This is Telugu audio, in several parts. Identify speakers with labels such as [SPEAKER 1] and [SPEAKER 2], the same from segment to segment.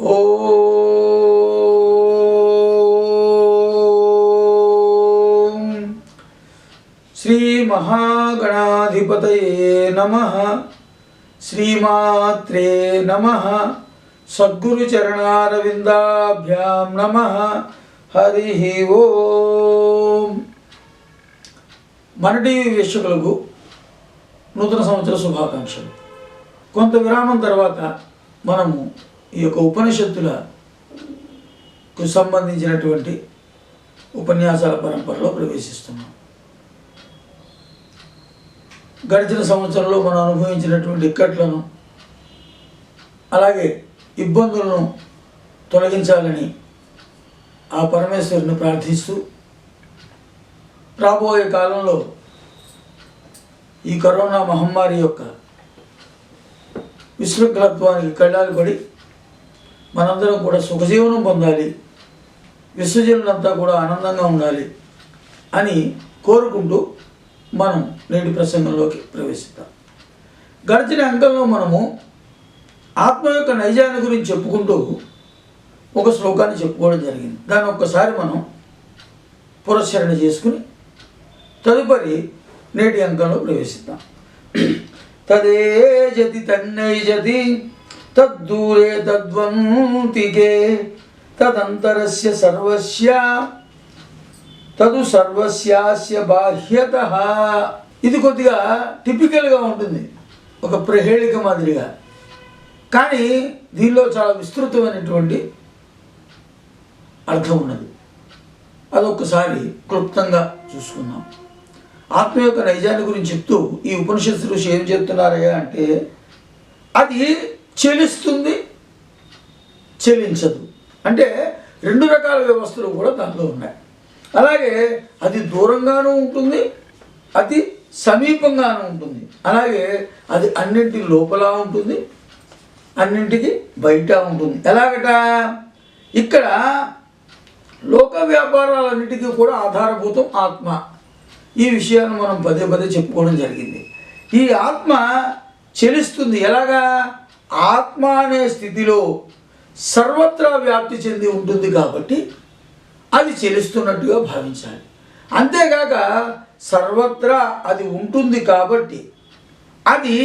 [SPEAKER 1] ఓం శ్రీ మహాగణాధిపతయే నమః. శ్రీమాత్రే నమః. సద్గురు చరణారవిందాభ్యాం నమః. హరి ఓం. మన టీవీ వీక్షకులకు నూతన సంవత్సర శుభాకాంక్షలు. కొంత విరామం తర్వాత మనము ఈ యొక్క ఉపనిషత్తులకు సంబంధించినటువంటి ఉపన్యాసాల పరంపరలో ప్రవేశిస్తున్నాం. గడిచిన సంవత్సరంలో మనం అనుభవించినటువంటి ఇక్కట్లను అలాగే ఇబ్బందులను తొలగించాలని ఆ పరమేశ్వరుని ప్రార్థిస్తూ రాబోయే కాలంలో ఈ కరోనా మహమ్మారి యొక్క విశృంఖలత్వానికి కళ్ళాలు పడి మనందరం కూడా సుఖజీవనం పొందాలి, విశ్వజనులంతా కూడా ఆనందంగా ఉండాలి అని కోరుకుంటూ మనం నేటి ప్రసంగంలోకి ప్రవేశిద్దాం. గడిచిన అంకంలో మనము ఆత్మ యొక్క నైజాన్ని గురించి చెప్పుకుంటూ ఒక శ్లోకాన్ని చెప్పుకోవడం జరిగింది. దాన్ని ఒక్కసారి మనం పురస్చరణ చేసుకుని తదుపరి నేటి అంకంలో ప్రవేశిద్దాం. తదేజతి తన్నైజతి తద్దూరే తద్వంతికే తదంతరస్య సర్వస్య తదు సర్వస్యాస్య బాహ్యతః. ఇది కొద్దిగా టిపికల్గా ఉంటుంది, ఒక ప్రహేళిక మాదిరిగా, కానీ దీనిలో చాలా విస్తృతమైనటువంటి అర్థం ఉన్నది. అదొక్కసారి క్లుప్తంగా చూసుకుందాం. ఆత్మ యొక్క నైజాన్ని గురించి చెప్తూ ఈ ఉపనిషత్తు ఋషి ఏం చెప్తున్నారయ్యా అంటే, అది చెలిస్తుంది, చెలించదు. అంటే రెండు రకాల వ్యవస్థలు కూడా దానిలో ఉన్నాయి. అలాగే అది దూరంగానూ ఉంటుంది, అది సమీపంగానూ ఉంటుంది. అలాగే అది అన్నింటి లోపల ఉంటుంది, అన్నింటికి బయట ఉంటుంది. ఎలాగట? ఇక్కడ లోక వ్యాపారాలన్నిటికీ కూడా ఆధారభూతం ఆత్మ. ఈ విషయాన్ని మనం పదే పదే చెప్పుకోవడం జరిగింది. ఈ ఆత్మ చెలిస్తుంది. ఎలాగా? ఆత్మ అనే స్థితిలో సర్వత్రా వ్యాప్తి చెంది ఉంటుంది కాబట్టి అది చెలిస్తున్నట్టుగా భావించాలి. అంతేగాక సర్వత్రా అది ఉంటుంది కాబట్టి అది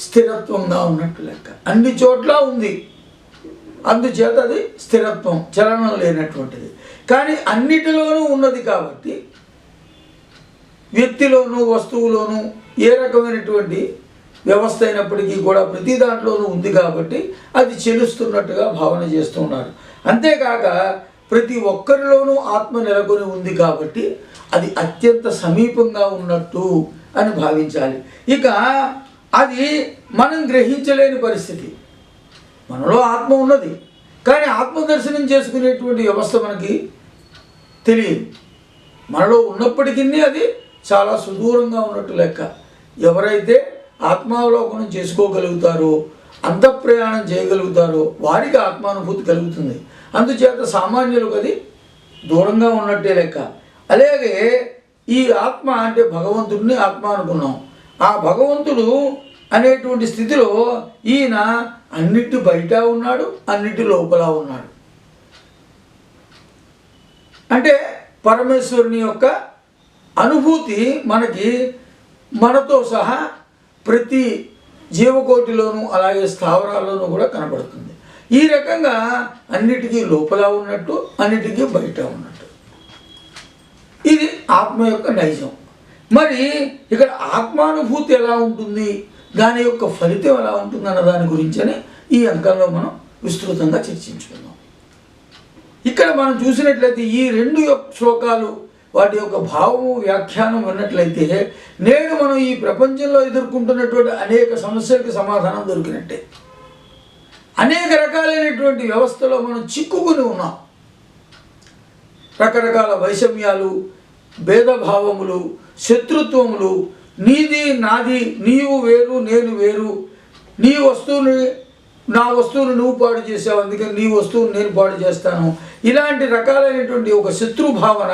[SPEAKER 1] స్థిరత్వంగా ఉన్నట్టు లెక్క. అన్ని చోట్ల ఉంది, అందుచేత అది స్థిరత్వం, చలనం లేనటువంటిది. కానీ అన్నిటిలోనూ ఉన్నది కాబట్టి వ్యక్తిలోనూ వస్తువులోనూ ఏ రకమైనటువంటి వ్యవస్థ అయినప్పటికీ కూడా ప్రతి దాంట్లోనూ ఉంది కాబట్టి అది చెలుస్తున్నట్టుగా భావన చేస్తూ ఉన్నారు. అంతేకాక ప్రతి ఒక్కరిలోనూ ఆత్మ నెలకొని ఉంది కాబట్టి అది అత్యంత సమీపంగా ఉన్నట్టు అని భావించాలి. ఇక అది మనం గ్రహించలేని పరిస్థితి. మనలో ఆత్మ ఉన్నది, కానీ ఆత్మదర్శనం చేసుకునేటువంటి వ్యవస్థ మనకి తెలియదు. మనలో ఉన్నప్పటికీ అది చాలా సుదూరంగా ఉన్నట్టు లెక్క. ఎవరైతే ఆత్మావలోకనం చేసుకోగలుగుతారో, అంతఃప్రయాణం చేయగలుగుతారో వారికి ఆత్మానుభూతి కలుగుతుంది. అందుచేత సామాన్యులకు అది దూరంగా ఉన్నట్టే లెక్క. అలాగే ఈ ఆత్మ అంటే భగవంతుడిని ఆత్మ అనుకున్నాం. ఆ భగవంతుడు అనేటువంటి స్థితిలో ఈయన అన్నిటి బయట ఉన్నాడు, అన్నిటి లోపల ఉన్నాడు. అంటే పరమేశ్వరుని యొక్క అనుభూతి మనకి మనతో సహా ప్రతి జీవకోటిలోనూ అలాగే స్థావరాల్లోనూ కూడా కనబడుతుంది. ఈ రకంగా అన్నిటికీ లోపల ఉన్నట్టు, అన్నిటికీ బయట ఉన్నట్టు. ఇది ఆత్మ యొక్క నైజం. మరి ఇక్కడ ఆత్మానుభూతి ఎలా ఉంటుంది, దాని యొక్క ఫలితం ఎలా ఉంటుంది అన్న దాని గురించని ఈ అంకంలో మనం విస్తృతంగా చర్చించుకుందాం. ఇక్కడ మనం చూసినట్లయితే ఈ రెండు శ్లోకాలు వాటి యొక్క భావము వ్యాఖ్యానం విన్నట్లయితే నేడు మనం ఈ ప్రపంచంలో ఎదుర్కొంటున్నటువంటి అనేక సమస్యలకు సమాధానం దొరికినట్టే. అనేక రకాలైనటువంటి వ్యవస్థలో మనం చిక్కుకుని ఉన్నాం. రకరకాల వైషమ్యాలు, భేదభావములు, శత్రుత్వములు, నీది నాది, నీవు వేరు నేను వేరు, నీ వస్తువుని నా వస్తువును నువ్వు పాడు చేసావు అందుకని నీ వస్తువును నేను పాడు చేస్తాను, ఇలాంటి రకాలైనటువంటి ఒక శత్రుభావన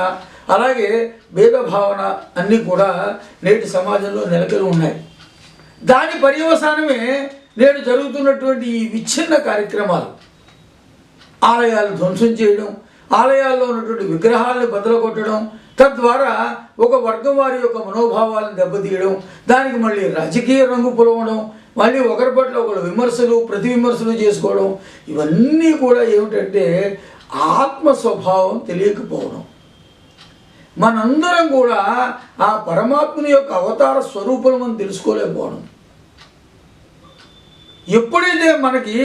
[SPEAKER 1] అలాగే భేదభావన అన్నీ కూడా నేటి సమాజంలో నెలకొని ఉన్నాయి. దాని పర్యవసానమే నేడు జరుగుతున్నటువంటి ఈ విచ్ఛిన్న కార్యక్రమాలు. ఆలయాలు ధ్వంసం చేయడం, ఆలయాల్లో ఉన్నటువంటి విగ్రహాలను బదలగొట్టడం, తద్వారా ఒక వర్గం వారి యొక్క మనోభావాలను దెబ్బతీయడం, దానికి మళ్ళీ రాజకీయ రంగు పులవడం, మళ్ళీ ఒకరి పట్ల ఒకరు విమర్శలు ప్రతి విమర్శలు చేసుకోవడం, ఇవన్నీ కూడా ఏమిటంటే ఆత్మ స్వభావం తెలియకపోవడం. మనందరం కూడా ఆ పరమాత్మని యొక్క అవతార స్వరూపం మనం తెలుసుకోలేకపోవడం. ఎప్పుడైతే మనకి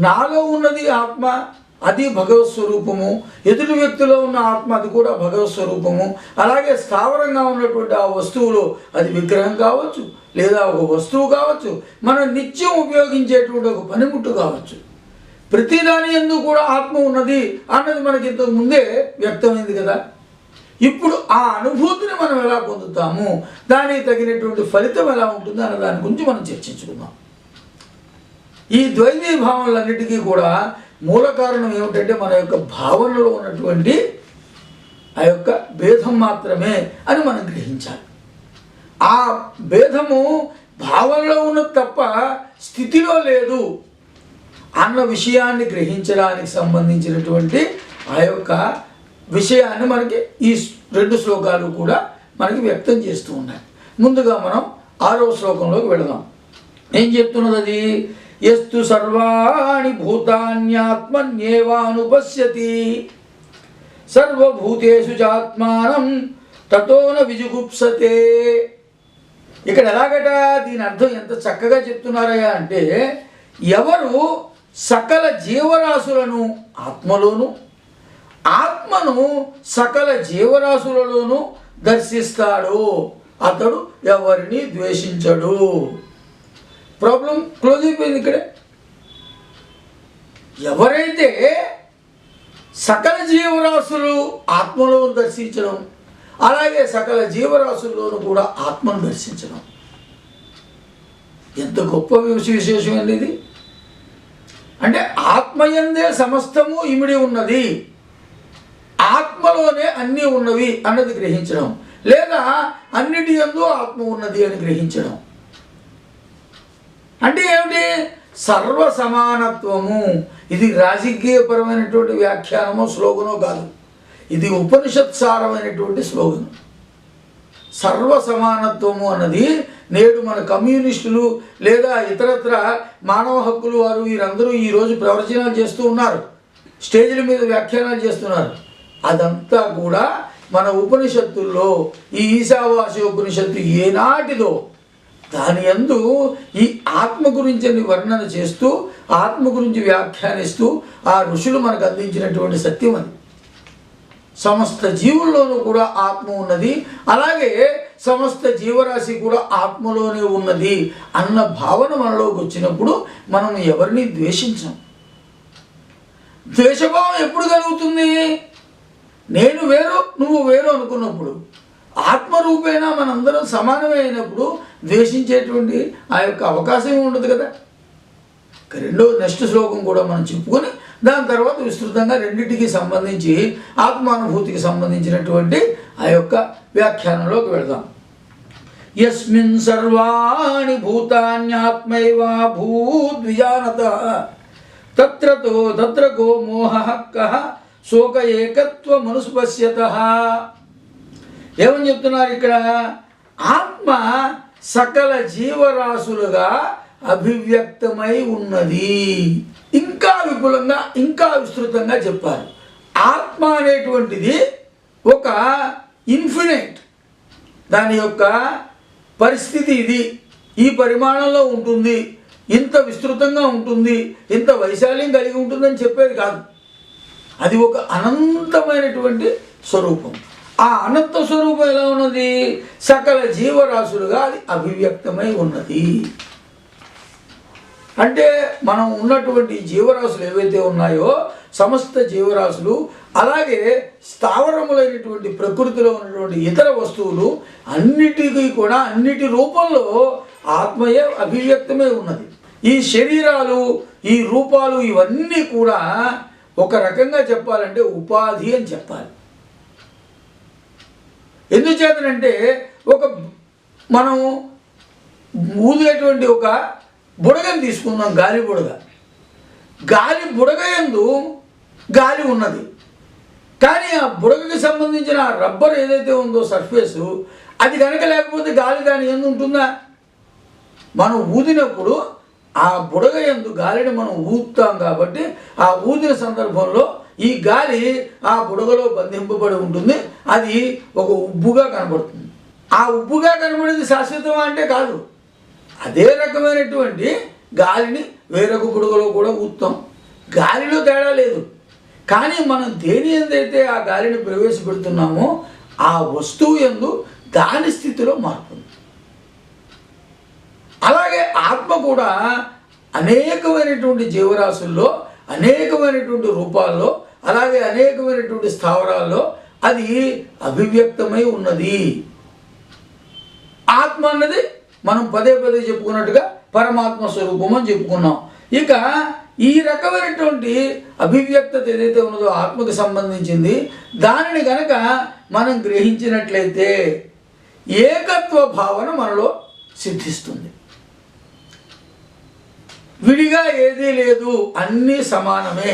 [SPEAKER 1] నాలో ఉన్నది ఆత్మ, అది భగవత్ స్వరూపము, ఎదుటి వ్యక్తిలో ఉన్న ఆత్మ అది కూడా భగవత్ స్వరూపము, అలాగే స్థావరంగా ఉన్నటువంటి ఆ వస్తువులు, అది విగ్రహం కావచ్చు లేదా ఒక వస్తువు కావచ్చు, మనం నిత్యం ఉపయోగించేటువంటి ఒక పనిముట్టు కావచ్చు, ప్రతిదాని యందు కూడా ఆత్మ ఉన్నది అన్నది మనకి ఇంతకు ముందే వ్యక్తమైంది కదా. ఇప్పుడు ఆ అనుభూతిని మనం ఎలా పొందుతాము, దానికి తగినటువంటి ఫలితం ఎలా ఉంటుంది అన్న దాని గురించి మనం చర్చించుకుందాం. ఈ ద్వైతీ భావనలన్నిటికీ కూడా మూల కారణం ఏమిటంటే మన యొక్క భావనలో ఉన్నటువంటి ఆ యొక్క భేదం మాత్రమే అని మనం గ్రహించాలి. ఆ భేదము భావనలో ఉన్నది తప్ప స్థితిలో లేదు అన్న విషయాన్ని గ్రహించడానికి సంబంధించినటువంటి ఆ యొక్క విషయాన్ని మనకి ఈ 2 శ్లోకాలు కూడా మనకి వ్యక్తం చేస్తూ ఉన్నాయి. ముందుగా మనం 6వ శ్లోకంలోకి వెళదాం. ఏం చెప్తున్నది అది? యస్తు సర్వాణి భూతాన్యాత్మన్యేవానుపశ్యతి సర్వభూతేషు చాత్మానం తతో న విజుగుప్సతే. ఇక్కడ ఎలాగట దీని అర్థం ఎంత చక్కగా చెప్తున్నారయ్యా అంటే, ఎవరు సకల జీవరాశులను ఆత్మలోను, ఆత్మను సకల జీవరాశులలోనూ దర్శిస్తాడు, అతడు ఎవరిని ద్వేషించడు. ప్రాబ్లం క్లోజ్ అయిపోయింది ఇక్కడే. ఎవరైతే సకల జీవరాశులు ఆత్మలోను దర్శించడం, అలాగే సకల జీవరాశుల్లోనూ కూడా ఆత్మను దర్శించడం, ఎంత గొప్ప విశేషమైనది ఇది. అంటే ఆత్మయందే సమస్తము ఇమిడి ఉన్నది, ఆత్మలోనే అన్నీ ఉన్నవి అన్నది గ్రహించడం, లేదా అన్నిటి యందు ఆత్మ ఉన్నది అని గ్రహించడం. అంటే ఏమిటి? సర్వ సమానత్వము. ఇది రాజకీయపరమైనటువంటి వ్యాఖ్యానమో స్లోగనో కాదు, ఇది ఉపనిషత్సారమైనటువంటి స్లోగన్. సర్వ సమానత్వము అన్నది నేడు మన కమ్యూనిస్టులు లేదా ఇతరత్ర మానవ హక్కులు వారు వీరందరూ ఈరోజు ప్రవచనాలు చేస్తూ ఉన్నారు, స్టేజ్ల మీద వ్యాఖ్యానాలు చేస్తున్నారు. అదంతా కూడా మన ఉపనిషత్తుల్లో ఈ ఈశావాస్య ఉపనిషత్తు ఏనాటిదో దాని యందు ఈ ఆత్మ గురించి వర్ణన చేస్తూ, ఆత్మ గురించి వ్యాఖ్యానిస్తూ ఆ ఋషులు మనకు అందించినటువంటి సత్యం అది. సమస్త జీవుల్లోనూ కూడా ఆత్మ ఉన్నది, అలాగే సమస్త జీవరాశి కూడా ఆత్మలోనే ఉన్నది అన్న భావన మనలోకి వచ్చినప్పుడు మనం ఎవరిని ద్వేషించం. ద్వేషభావం ఎప్పుడు కలుగుతుంది? నేను వేరు నువ్వు వేరు అనుకున్నప్పుడు. ఆత్మరూపేణ మనందరం సమానమే అయినప్పుడు ద్వేషించేటువంటి ఆ యొక్క అవకాశం ఉండదు కదా. నెక్స్ట్ శ్లోకం కూడా మనం చెప్పుకొని దాని తర్వాత విస్తృతంగా రెండింటికి సంబంధించి ఆత్మానుభూతికి సంబంధించినటువంటి ఆ యొక్క వ్యాఖ్యానంలోకి వెళదాం. యస్మిన్ సర్వాణి భూతాన్యాత్మైవా భూద్విజానతః తత్ర కో మోహః కః శోక ఏకత్వమనుస్పశ్యతః. ఏమని చెప్తున్నారు ఇక్కడ? ఆత్మ సకల జీవరాశులుగా అభివ్యక్తమై ఉన్నది. ఇంకా విపులంగా ఇంకా విస్తృతంగా చెప్పారు. ఆత్మ అనేటువంటిది ఒక ఇన్ఫినైట్, దాని యొక్క పరిస్థితి ఇది, ఈ పరిమాణంలో ఉంటుంది, ఇంత విస్తృతంగా ఉంటుంది, ఇంత వైశాల్యం కలిగి ఉంటుందని చెప్పేది కాదు. అది ఒక అనంతమైనటువంటి స్వరూపం. ఆ అనంత స్వరూపం ఎలా ఉన్నది? సకల జీవరాశులుగా అది అభివ్యక్తమై ఉన్నది. అంటే మనం ఉన్నటువంటి జీవరాశులు ఏవైతే ఉన్నాయో సమస్త జీవరాశులు, అలాగే స్థావరములైనటువంటి ప్రకృతిలో ఉన్నటువంటి ఇతర వస్తువులు అన్నిటికీ కూడా అన్నిటి రూపంలో ఆత్మయే అభివ్యక్తమై ఉన్నది. ఈ శరీరాలు, ఈ రూపాలు ఇవన్నీ కూడా ఒక రకంగా చెప్పాలంటే ఉపాధి అని చెప్పాలి. ఎందుచేతనంటే మనం ఊదేటువంటి ఒక బుడగని తీసుకుందాం, గాలి బుడగ. గాలి బుడగ యందు గాలి ఉన్నది. కానీ ఆ బుడగకి సంబంధించిన రబ్బర్ ఏదైతే ఉందో సర్ఫేసు, అది కనుక లేకపోతే గాలి దాని యందు ఉంటుందా? మనం ఊదినప్పుడు ఆ బుడగ యందు గాలిని మనం ఊదుతాం కాబట్టి ఆ ఊదిన సందర్భంలో ఈ గాలి ఆ బుడగలో బంధింపబడి ఉంటుంది. అది ఒక ఉబ్బుగా కనబడుతుంది. ఆ ఉబ్బుగా కనబడేది శాశ్వతం అంటే కాదు. అదే రకమైనటువంటి గాలిని వేరొక బుడగలో కూడా ఊదుతాం. గాలిలో తేడా లేదు. కానీ మనం దేని యందైతే ఆ గాలిని ప్రవేశపెడుతున్నామో ఆ వస్తువు యందు దాని స్థితిలో మార్పు ఉంది. అలాగే ఆత్మ కూడా అనేకమైనటువంటి జీవరాశుల్లో, అనేకమైనటువంటి రూపాల్లో, అలాగే అనేకమైనటువంటి స్థావరాల్లో అది అభివ్యక్తమై ఉన్నది. ఆత్మ అన్నది మనం పదే పదే చెప్పుకున్నట్టుగా పరమాత్మ స్వరూపం అని చెప్పుకున్నాం. ఇక ఈ రకమైనటువంటి అభివ్యక్తత ఏదైతే ఉన్నదో ఆత్మకు సంబంధించింది, దానిని గనక మనం గ్రహించినట్లయితే ఏకత్వ భావన మనలో సిద్ధిస్తుంది. విడిగా ఏదీ లేదు, అన్నీ సమానమే.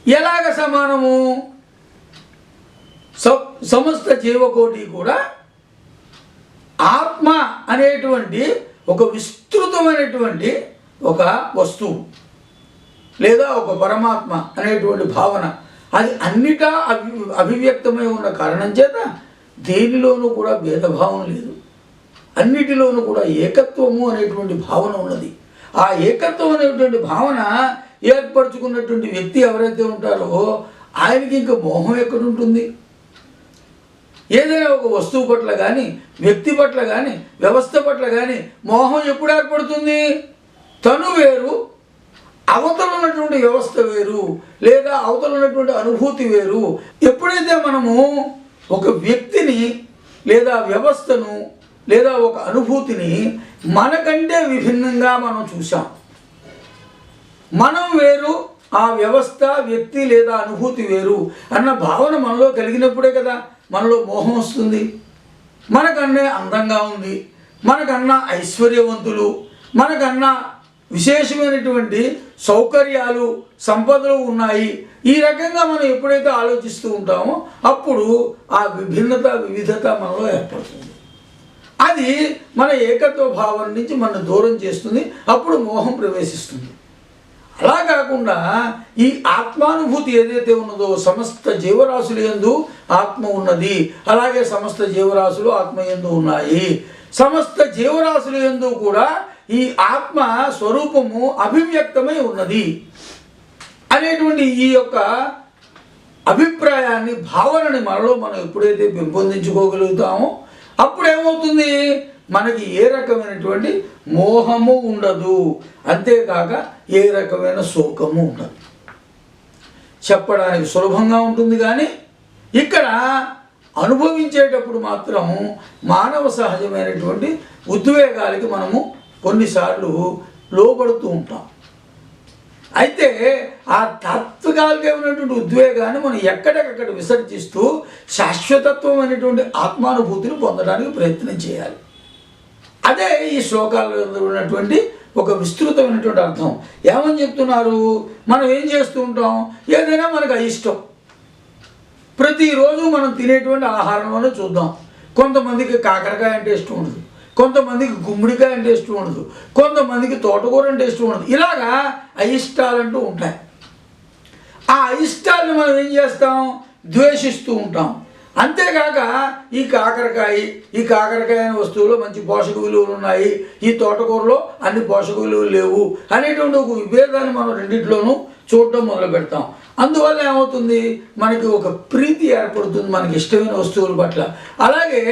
[SPEAKER 1] ఎలాగ సమానము? సమస్త జీవకోటి కూడా ఆత్మ అనేటువంటి ఒక విస్తృతమైనటువంటి ఒక వస్తువు లేదా ఒక పరమాత్మ అనేటువంటి భావన, అది అన్నిటా అభివ్యక్తమై ఉన్న కారణం చేత దేనిలోనూ కూడా భేదభావం లేదు. అన్నిటిలోనూ కూడా ఏకత్వము అనేటువంటి భావన ఉన్నది. ఆ ఏకత్వం అనేటువంటి భావన ఏర్పరచుకున్నటువంటి వ్యక్తి ఎవరైతే ఉంటారో ఆయనకి ఇంకా మోహం ఎక్కడుంటుంది? ఏదైనా ఒక వస్తువు పట్ల కానీ, వ్యక్తి పట్ల కానీ, వ్యవస్థ పట్ల కానీ మోహం ఎప్పుడు ఏర్పడుతుంది? తను వేరు, అవతల ఉన్నటువంటి వ్యవస్థ వేరు, లేదా అవతల ఉన్నటువంటి అనుభూతి వేరు. ఎప్పుడైతే మనము ఒక వ్యక్తిని లేదా వ్యవస్థను లేదా ఒక అనుభూతిని మనకంటే విభిన్నంగా మనం చూసాం, మనం వేరు, ఆ వ్యవస్థ, వ్యక్తి లేదా అనుభూతి వేరు అన్న భావన మనలో కలిగినప్పుడే కదా మనలో మోహం వస్తుంది. మనకన్నా అందంగా ఉంది, మనకన్నా ఐశ్వర్యవంతులు, మనకన్నా విశేషమైనటువంటి సౌకర్యాలు, సంపదలు ఉన్నాయి, ఈ రకంగా మనం ఎప్పుడైతే ఆలోచిస్తూ ఉంటామో అప్పుడు ఆ విభిన్నత, వివిధత మనలో ఏర్పడుతుంది. అది మన ఏకత్వ భావం నుంచి మనం దూరం చేస్తుంది. అప్పుడు మోహం ప్రవేశిస్తుంది. అలా కాకుండా ఈ ఆత్మానుభూతి ఏదైతే ఉన్నదో సమస్త జీవరాశుల యందు ఆత్మ ఉన్నది, అలాగే సమస్త జీవరాశులు ఆత్మ యందు ఉన్నాయి. సమస్త జీవరాశుల యందు కూడా ఈ ఆత్మ స్వరూపము అభివ్యక్తమై ఉన్నది అనేటువంటి ఈ యొక్క అభిప్రాయాన్ని, భావనని మనలో మనం ఎప్పుడైతే పెంపొందించుకోగలుగుతామో అప్పుడు ఏమవుతుంది? మనకి ఏ రకమైనటువంటి మోహము ఉండదు, అంతేకాక ఏ రకమైన శోకము ఉండదు. చెప్పడానికి సులభంగా ఉంటుంది, కానీ ఇక్కడ అనుభవించేటప్పుడు మాత్రం మానవ సహజమైనటువంటి ఉద్వేగాలకి మనము కొన్నిసార్లు లోబడుతూ ఉంటాం. అయితే ఆ తాత్వికాలుగా ఉన్నటువంటి ఉద్వేగాన్ని మనం ఎక్కడికక్కడ విసర్జిస్తూ శాశ్వతత్వం అనేటువంటి ఆత్మానుభూతిని పొందడానికి ప్రయత్నం చేయాలి. అదే ఈ శ్లోకాల్లో ఉన్నటువంటి ఒక విస్తృతమైనటువంటి అర్థం. ఏమని చెప్తున్నారు? మనం ఏం చేస్తూ ఉంటాం? ఏదైనా మనకు అయిష్టం. ప్రతిరోజు మనం తినేటువంటి ఆహారంలోనే చూద్దాం. కొంతమందికి కాకరకాయ అంటే ఇష్టం ఉండదు, కొంతమందికి గుమ్మడికాయ అంటే ఇష్టం ఉండదు, కొంతమందికి తోటకూర అంటే ఇష్టం ఉండదు. ఇలాగా అయిష్టాలంటూ ఉంటాయి. ఆ అయిష్టాలను మనం ఏం చేస్తాం? ద్వేషిస్తూ ఉంటాం. అంతేకాక ఈ కాకరకాయ అనే వస్తువులో మంచి పోషక విలువలు ఉన్నాయి, ఈ తోటకూరలో అన్ని పోషక విలువలు లేవు అనేటువంటి ఒక విభేదాన్ని మనం రెండింటిలోనూ చూడటం మొదలు పెడతాం. అందువల్ల ఏమవుతుంది? మనకి ఒక ప్రీతి ఏర్పడుతుంది మనకి ఇష్టమైన వస్తువుల పట్ల, అలాగే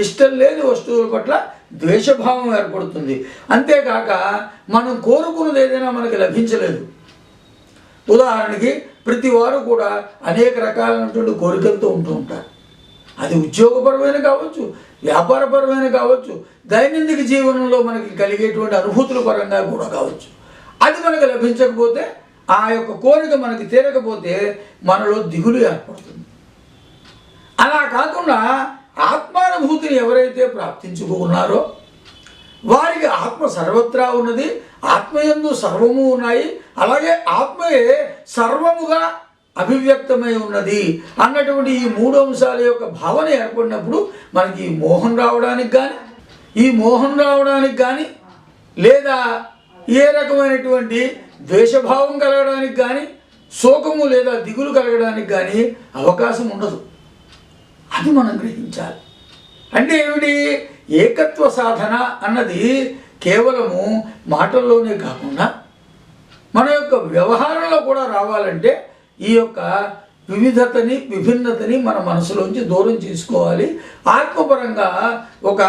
[SPEAKER 1] ఇష్టం లేని వస్తువుల పట్ల ద్వేషభావం ఏర్పడుతుంది. అంతేకాక మనం కోరుకున్నది ఏదైనా మనకి లభించలేదు. ఉదాహరణకి ప్రతి వారు కూడా అనేక రకాలైనటువంటి కోరికలతో ఉంటూ ఉంటారు. అది ఉద్యోగపరమైన కావచ్చు, వ్యాపారపరమైన కావచ్చు, దైనందిక జీవనంలో మనకి కలిగేటువంటి అనుభూతుల పరంగా కూడా కావచ్చు. అది మనకు లభించకపోతే, ఆ యొక్క కోరిక మనకి తీరకపోతే మనలో దిగులు ఏర్పడుతుంది. అలా కాకుండా ఆత్మానుభూతిని ఎవరైతే ప్రాప్తించుకున్నారో వారికి ఆత్మ సర్వత్రా ఉన్నది, ఆత్మయందు సర్వము ఉన్నాయి, అలాగే ఆత్మయే సర్వముగా అభివ్యక్తమై ఉన్నది అన్నటువంటి ఈ మూడు అంశాల యొక్క భావన ఏర్పడినప్పుడు మనకి ఈ మోహం రావడానికి కానీ లేదా ఏ రకమైనటువంటి ద్వేషభావం కలగడానికి కానీ శోకము లేదా దిగులు కలగడానికి కానీ అవకాశం ఉండదు. అది మనం గ్రహించాలి. అంటే ఏమిటి? ఏకత్వ సాధన అన్నది కేవలము మాటల్లోనే కాకుండా మన యొక్క వ్యవహారంలో కూడా రావాలంటే ఈ యొక్క విభిన్నతని మన మనసులోంచి దూరం చేసుకోవాలి. ఆత్మపరంగా ఒక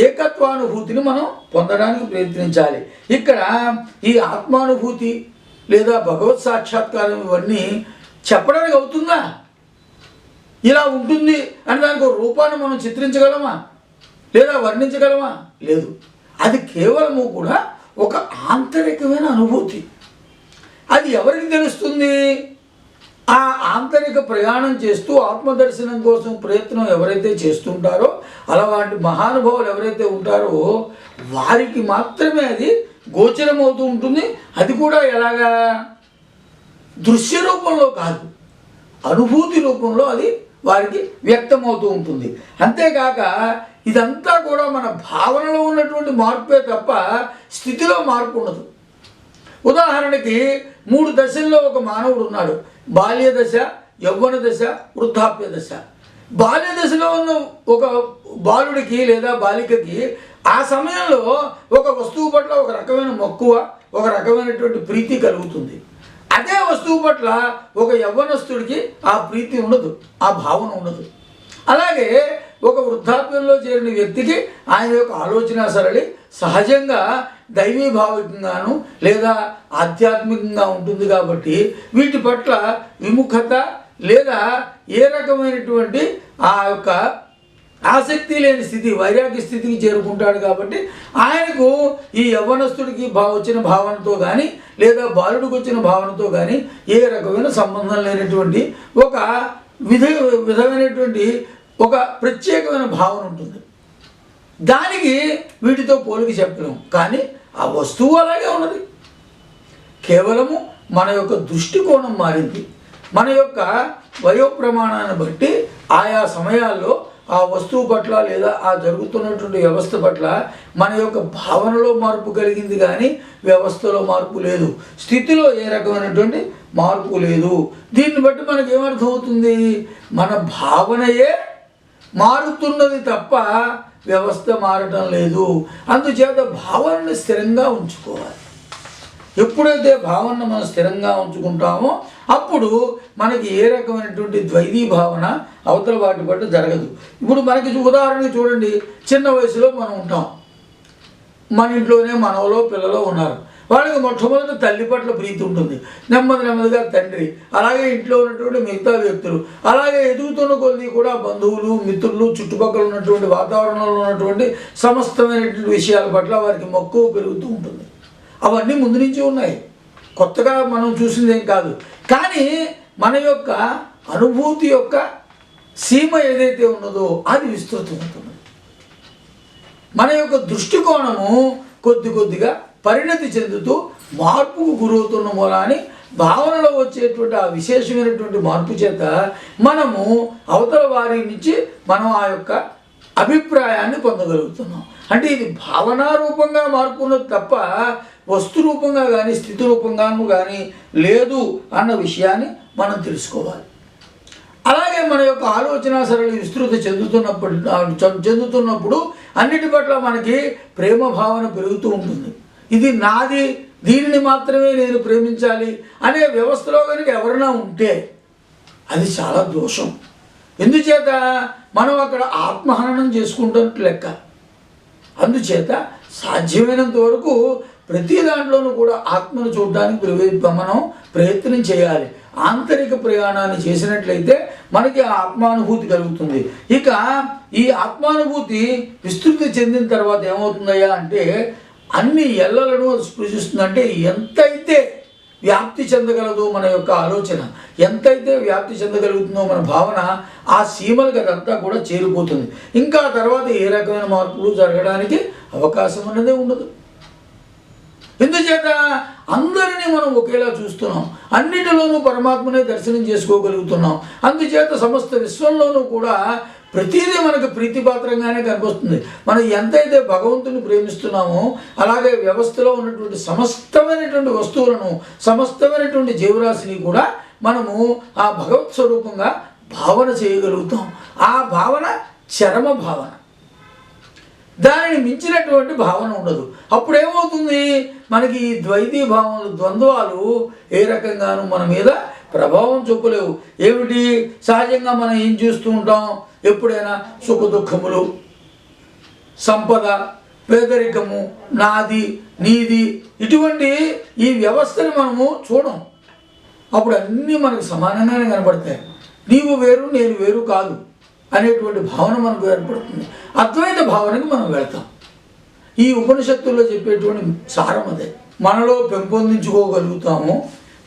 [SPEAKER 1] ఏకత్వానుభూతిని మనం పొందడానికి ప్రయత్నించాలి. ఇక్కడ ఈ ఆత్మానుభూతి లేదా భగవత్ సాక్షాత్కారం ఇవన్నీ చెప్పడానికి అవుతుందా? ఇలా ఉంటుంది అని దానికి ఒక రూపాన్ని మనం చిత్రించగలమా లేదా వర్ణించగలమా? లేదు. అది కేవలము కూడా ఒక ఆంతరికమైన అనుభూతి. అది ఎవరికి తెలుస్తుంది? ఆ ఆంతరిక ప్రయాణం చేస్తూ ఆత్మదర్శనం కోసం ప్రయత్నం ఎవరైతే చేస్తుంటారో అలాంటి మహానుభావులు ఎవరైతే ఉంటారో వారికి మాత్రమే అది గోచరమవుతూ ఉంటుంది. అది కూడా ఎలాగా? దృశ్య రూపంలో కాదు, అనుభూతి రూపంలో అది వారికి వ్యక్తమవుతూ ఉంటుంది. అంతేకాక ఇదంతా కూడా మన భావనలో ఉన్నటువంటి మార్పే తప్ప స్థితిలో మార్పు ఉండదు. ఉదాహరణకి 3 దశల్లో ఒక మానవుడు ఉన్నాడు. బాల్య దశ, యవ్వన దశ, వృద్ధాప్య దశ. బాల్య దశలో ఉన్న ఒక బాలుడికి లేదా బాలికకి ఆ సమయంలో ఒక వస్తువు పట్ల ఒక రకమైన మక్కువ, ఒక రకమైనటువంటి ప్రీతి కలుగుతుంది. అదే వస్తువు పట్ల ఒక యవ్వనస్తుడికి ఆ ప్రీతి ఉండదు, ఆ భావన ఉండదు. అలాగే ఒక వృద్ధాప్యంలో చేరిన వ్యక్తికి ఆయన యొక్క ఆలోచన సరళి సహజంగా దైవీభావికంగాను లేదా ఆధ్యాత్మికంగా ఉంటుంది. కాబట్టి వీటి పట్ల విముఖత లేదా ఏ రకమైనటువంటి ఆ యొక్క ఆసక్తి లేని స్థితి, వైరాగ్య స్థితికి చేరుకుంటాడు. కాబట్టి ఆయనకు ఈ యవ్వనస్తుడికి వచ్చిన భావనతో కానీ లేదా బాలుడికి వచ్చిన భావనతో కానీ ఏ రకమైన సంబంధం లేనటువంటి ఒక విధమైనటువంటి ఒక ప్రత్యేకమైన భావన ఉంటుంది. దానికి వీటితో పోలిక చెప్పలేము. కానీ ఆ వస్తువు అలాగే ఉన్నది. కేవలము మన యొక్క దృష్టికోణం మారింది. మన యొక్క వయోప్రమాణాన్ని బట్టి ఆయా సమయాల్లో ఆ వస్తువు పట్ల లేదా ఆ జరుగుతున్నటువంటి వ్యవస్థ పట్ల మన యొక్క భావనలో మార్పు కలిగింది కానీ వ్యవస్థలో మార్పు లేదు, స్థితిలో ఏ రకమైనటువంటి మార్పు లేదు. దీన్ని బట్టి మనకి ఏమర్థమవుతుంది? మన భావనయే మారుతున్నది తప్ప వ్యవస్థ మారటం లేదు. అందుచేత భావనని స్థిరంగా ఉంచుకోవాలి. ఎప్పుడైతే భావనను మనం స్థిరంగా ఉంచుకుంటామో అప్పుడు మనకి ఏ రకమైనటువంటి ద్వైతీ భావన అవతల వాటి పట్ల జరగదు. ఇప్పుడు మనకి ఉదాహరణకి చూడండి, చిన్న వయసులో మనం ఉంటాం. మన ఇంట్లోనే మనవలో పిల్లలో ఉన్నారు. వాళ్ళకి మొట్టమొదటి తల్లి పట్ల ప్రీతి ఉంటుంది, నెమ్మదిగా తండ్రి, అలాగే ఇంట్లో ఉన్నటువంటి మిగతా వ్యక్తులు, అలాగే ఎదుగుతున్న కొద్ది కూడా బంధువులు, మిత్రులు, చుట్టుపక్కల ఉన్నటువంటి వాతావరణంలో ఉన్నటువంటి సమస్తమైనటువంటి విషయాల పట్ల వారికి మక్కువ పెరుగుతూ ఉంటుంది. అవన్నీ ముందు నుంచి ఉన్నాయి, కొత్తగా మనం చూసిందేం కాదు. కానీ మన యొక్క అనుభూతి యొక్క సీమ ఏదైతే ఉన్నదో అది విస్తృతమవుతుంది. మన యొక్క దృష్టికోణము కొద్దిగా పరిణతి చెందుతూ మార్పుకు గురవుతున్న మూలాన్ని భావనలో వచ్చేటువంటి ఆ విశేషమైనటువంటి మార్పు చేత మనము అవతల వారి నుంచి మనం ఆ యొక్క అభిప్రాయాన్ని పొందగలుగుతున్నాం. అంటే ఇది భావనా రూపంగా మార్పు ఉన్నది తప్ప వస్తు రూపంగా కానీ స్థితి రూపంగాను కానీ లేదు అన్న విషయాన్ని మనం తెలుసుకోవాలి. అలాగే మన యొక్క ఆలోచన సరళి విస్తృతి చెందుతున్నప్పుడు అన్నిటి పట్ల మనకి ప్రేమ భావన పెరుగుతూ ఉంటుంది. ఇది నాది, దీనిని మాత్రమే నేను ప్రేమించాలి అనే వ్యవస్థలో కనుక ఎవరైనా ఉంటే అది చాలా దోషం. ఎందుచేత మనం అక్కడ ఆత్మహననం చేసుకుంటున్నట్టు లెక్క. అందుచేత సాధ్యమైనంత వరకు ప్రతి దాంట్లోనూ కూడా ఆత్మను చూడడానికి మనం ప్రయత్నం చేయాలి. ఆంతరిక ప్రయాణాన్ని చేసినట్లయితే మనకి ఆ ఆత్మానుభూతి కలుగుతుంది. ఇక ఈ ఆత్మానుభూతి విస్తృతి చెందిన తర్వాత ఏమవుతుందయ్యా అంటే అన్ని ఎల్లలను స్పృశిస్తుందంటే ఎంతైతే వ్యాప్తి చెందగలదో మన యొక్క ఆలోచన, ఎంతైతే వ్యాప్తి చెందగలుగుతుందో మన భావన, ఆ సీమలకు అదంతా కూడా చేరిపోతుంది. ఇంకా తర్వాత ఏ రకమైన మార్పులు జరగడానికి అవకాశం అన్నదే ఉండదు. ఎందుచేత అందరినీ మనం ఒకేలా చూస్తున్నాం, అన్నిటిలోనూ పరమాత్మనే దర్శనం చేసుకోగలుగుతున్నాం. అందుచేత సమస్త విశ్వంలోనూ కూడా ప్రతిదీ మనకు ప్రీతిపాత్రంగానే కనిపిస్తుంది. మనం ఎంతైతే భగవంతుని ప్రేమిస్తున్నామో అలాగే వ్యవస్థలో ఉన్నటువంటి సమస్తమైనటువంటి వస్తువులను, సమస్తమైనటువంటి జీవరాశిని కూడా మనము ఆ భగవత్ స్వరూపంగా భావన చేయగలుగుతాం. ఆ భావన చరమ భావన, దానిని మించినటువంటి భావన ఉండదు. అప్పుడు ఏమవుతుంది, మనకి ఈ ద్వైతీ భావనలు, ద్వంద్వాలు ఏ రకంగానూ మన మీద ప్రభావం చూపలేవు. ఏమిటి, సహజంగా మనం ఏం చూస్తూ ఉంటాం, ఎప్పుడైనా సుఖ దుఃఖములు, సంపద, పేదరికము, నాది నీది, ఇటువంటి ఈ వ్యవస్థని మనము చూడం. అప్పుడు అన్నీ మనకు సమానంగానే కనబడతాయి. నీవు వేరు నేను వేరు కాదు అనేటువంటి భావన మనకు ఏర్పడుతుంది. అద్వైత భావనకి మనం వెళ్తాం. ఈ ఉపనిషత్తుల్లో చెప్పేటువంటి సారం అదే. మనలో పెంపొందించుకోగలుగుతాము,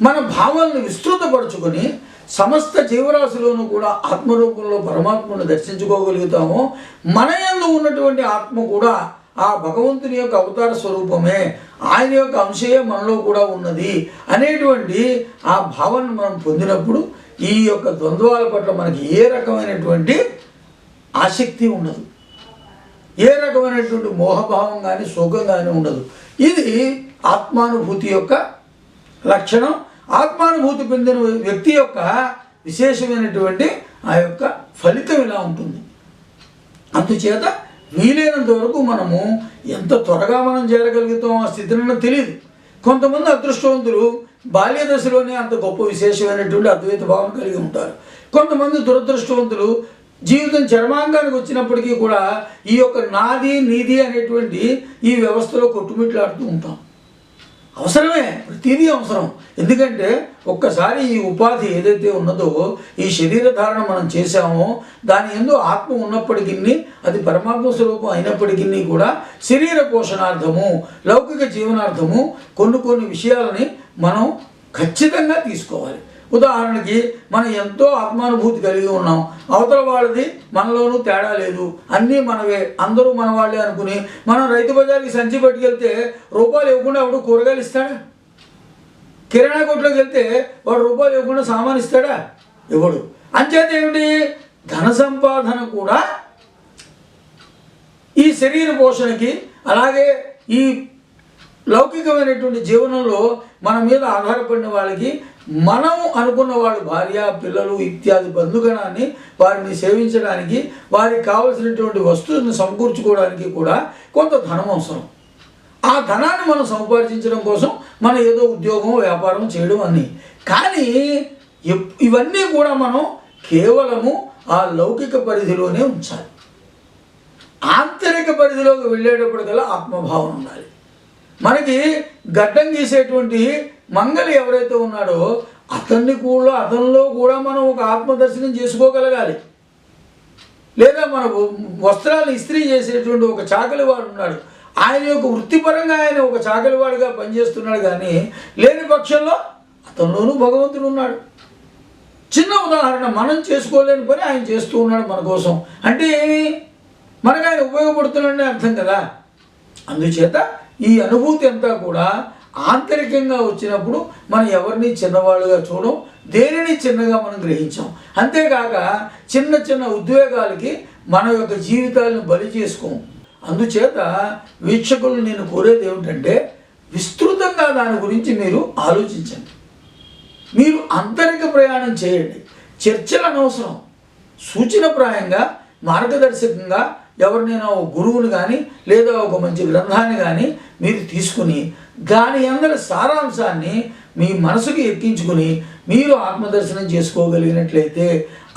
[SPEAKER 1] మన భావాలను విస్తృతపరచుకొని సమస్త జీవరాశిలోనూ కూడా ఆత్మరూపంలో పరమాత్మను దర్శించుకోగలుగుతాము. మన యందు ఉన్నటువంటి ఆత్మ కూడా ఆ భగవంతుని యొక్క అవతార స్వరూపమే, ఆయన యొక్క అంశయే మనలో కూడా ఉన్నది అనేటువంటి ఆ భావనను మనం పొందినప్పుడు ఈ యొక్క ద్వంద్వాల పట్ల మనకి ఏ రకమైనటువంటి ఆసక్తి ఉండదు, ఏ రకమైనటువంటి మోహభావం కానీ శోకం కానీ ఉండదు. ఇది ఆత్మానుభూతి యొక్క లక్షణం. ఆత్మానుభూతి పొందిన వ్యక్తి యొక్క విశేషమైనటువంటి ఆ యొక్క ఫలితం ఇలా ఉంటుంది. అందుచేత వీలైనంత వరకు మనము ఎంత త్వరగా మనం చేరగలుగుతాం ఆ స్థితిని తెలియదు. కొంతమంది అదృష్టవంతులు బాల్య దశలోనే అంత గొప్ప విశేషమైనటువంటి అద్వైత భావన కలిగి ఉంటారు. కొంతమంది దురదృష్టవంతులు జీవితం చర్మాంగానికి వచ్చినప్పటికీ కూడా ఈ యొక్క నాది నీది అనేటువంటి ఈ వ్యవస్థలో కొట్టుమిట్లాడుతూ ఉంటాం. అవసరమే, ప్రతిదీ అవసరం. ఎందుకంటే ఒక్కసారి ఈ ఉపాధి ఏదైతే ఉన్నదో, ఈ శరీర ధారణ మనం చేశామో, దాని యందు ఆత్మ ఉన్నప్పటికీ, అది పరమాత్మ స్వరూపం అయినప్పటికీ కూడా శరీర పోషణార్థము, లౌకిక జీవనార్థము కొన్ని విషయాలని మనం ఖచ్చితంగా తీసుకోవాలి. ఉదాహరణకి మనం ఎంతో ఆత్మానుభూతి కలిగి ఉన్నాం, అవతల వాళ్ళది మనలోనూ తేడా లేదు, అన్నీ మనవే, అందరూ మన వాళ్ళే అనుకుని మనం రైతు బజార్కి సంచి పట్టుకెళ్తే రూపాయలు ఇవ్వకుండా ఎవడు కూరగాయలు ఇస్తాడా? కిరాణా కొట్లోకి వెళ్తే వాడు రూపాయలు ఇవ్వకుండా సామాన్ ఇస్తాడా? ఇవ్వడు. అంచేత ఏమిటి, ధన సంపాదన కూడా ఈ శరీర పోషణకి, అలాగే ఈ లౌకికమైనటువంటి జీవనంలో మన మీద ఆధారపడిన వాళ్ళకి, మనం అనుకున్న వాళ్ళు భార్య పిల్లలు ఇత్యాది బంధుగణాన్ని వారిని సేవించడానికి, వారికి కావలసినటువంటి వస్తువులను సమకూర్చుకోవడానికి కూడా కొంత ధనం అవసరం. ఆ ధనాన్ని మనం సంపాదించడం కోసం మనం ఏదో ఉద్యోగం వ్యాపారం చేయడం అన్నీ. కానీ ఇవన్నీ కూడా మనం కేవలము ఆ లౌకిక పరిధిలోనే ఉంచాలి. ఆంతరిక పరిధిలోకి వెళ్ళేటప్పటికల్లా ఆత్మభావన ఉండాలి. మనకి గడ్డం గీసేటువంటి మంగలి ఎవరైతే ఉన్నాడో అతనిలో కూడా మనం ఒక ఆత్మదర్శనం చేసుకోగలగాలి. లేదా మన వస్త్రాలు ఇస్త్రీ చేసేటువంటి ఒక చాకలివాడు ఉన్నాడు, ఆయన యొక్క వృత్తిపరంగా ఆయన ఒక చాకలివాడిగా పనిచేస్తున్నాడు. కానీ లేని పక్షంలో అతనిలోనూ భగవంతుడు ఉన్నాడు. చిన్న ఉదాహరణ, మనం చేసుకోలేని పని ఆయన చేస్తూ ఉన్నాడు మన కోసం. అంటే ఏమి, మనకు ఆయన ఉపయోగపడుతున్నాడని అర్థం కదా. అందుచేత ఈ అనుభూతి అంతా కూడా ఆంతరికంగా వచ్చినప్పుడు మనం ఎవరిని చిన్నవాళ్ళుగా చూడం, దేనిని చిన్నగా మనం గ్రహించాం. అంతేకాక చిన్న ఉద్వేగాలకి మన యొక్క జీవితాలను బలి చేసుకోం. అందుచేత వీక్షకులు నేను కోరేది ఏమిటంటే, విస్తృతంగా దాని గురించి మీరు ఆలోచించండి, మీరు ఆంతరిక ప్రయాణం చేయండి. చర్చలు అనవసరం, సూచనప్రాయంగా మార్గదర్శకంగా ఎవరినైనా ఒక గురువుని కానీ లేదా ఒక మంచి గ్రంథాన్ని కానీ మీరు తీసుకుని దాని అందరి సారాంశాన్ని మీ మనసుకి ఎక్కించుకుని మీరు ఆత్మదర్శనం చేసుకోగలిగినట్లయితే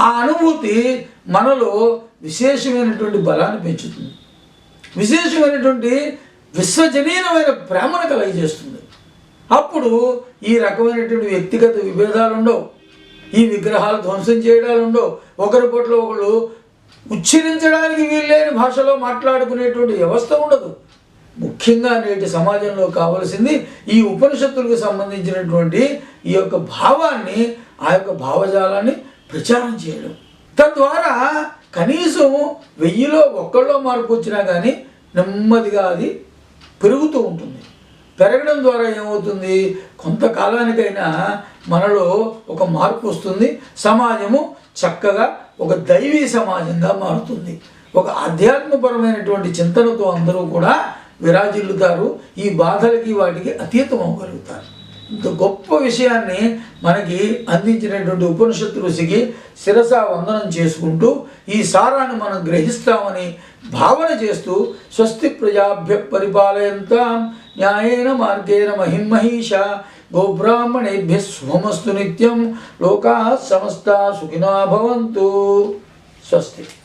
[SPEAKER 1] ఆ అనుభూతి మనలో విశేషమైనటువంటి బలాన్ని పెంచుతుంది, విశేషమైనటువంటి విశ్వజనీయమైన ప్రేమను కలగజేస్తుంది. అప్పుడు ఈ రకమైనటువంటి వ్యక్తిగత విభేదాలు ఉండవు, ఈ విగ్రహాలు ధ్వంసం చేయడాలు ఉండవు, ఒకరి పట్ల ఒకళ్ళు ఉచ్చరించడానికి వీల్లేని భాషలో మాట్లాడుకునేటువంటి వ్యవస్థ ఉండదు. ముఖ్యంగా నేటి సమాజంలో కావలసింది ఈ ఉపనిషత్తులకు సంబంధించినటువంటి ఈ యొక్క భావాన్ని, ఆ యొక్క భావజాలాన్ని ప్రచారం చేయడం. తద్వారా కనీసం 1000లో 1 మార్పు వచ్చినా కానీ నెమ్మదిగా అది పెరుగుతూ ఉంటుంది. పెరగడం ద్వారా ఏమవుతుంది, కొంతకాలానికైనా మనలో ఒక మార్పు వస్తుంది. సమాజము చక్కగా ఒక దైవీ సమాజంగా మారుతుంది. ఒక ఆధ్యాత్మపరమైనటువంటి చింతనతో అందరూ కూడా విరాజిల్లుతారు. ఈ బాధలకి వాటికి అతీతం అవ్వగలుగుతారు. ఇంత గొప్ప విషయాన్ని మనకి అందించినటువంటి ఉపనిషత్తు ఋషికి శిరసా వందనం చేసుకుంటూ ఈ సారాన్ని మనం గ్రహిస్తామని భావన చేస్తూ స్వస్తి ప్రజాభ్య పరిపాలయంతాం న్యాయేన మార్గేణ మహిమహీష గోబ్రాహ్మణేభ్య శుభమస్తు నిత్యం లోకాః సమస్తా సుఖినో భవంతు. స్వస్తి.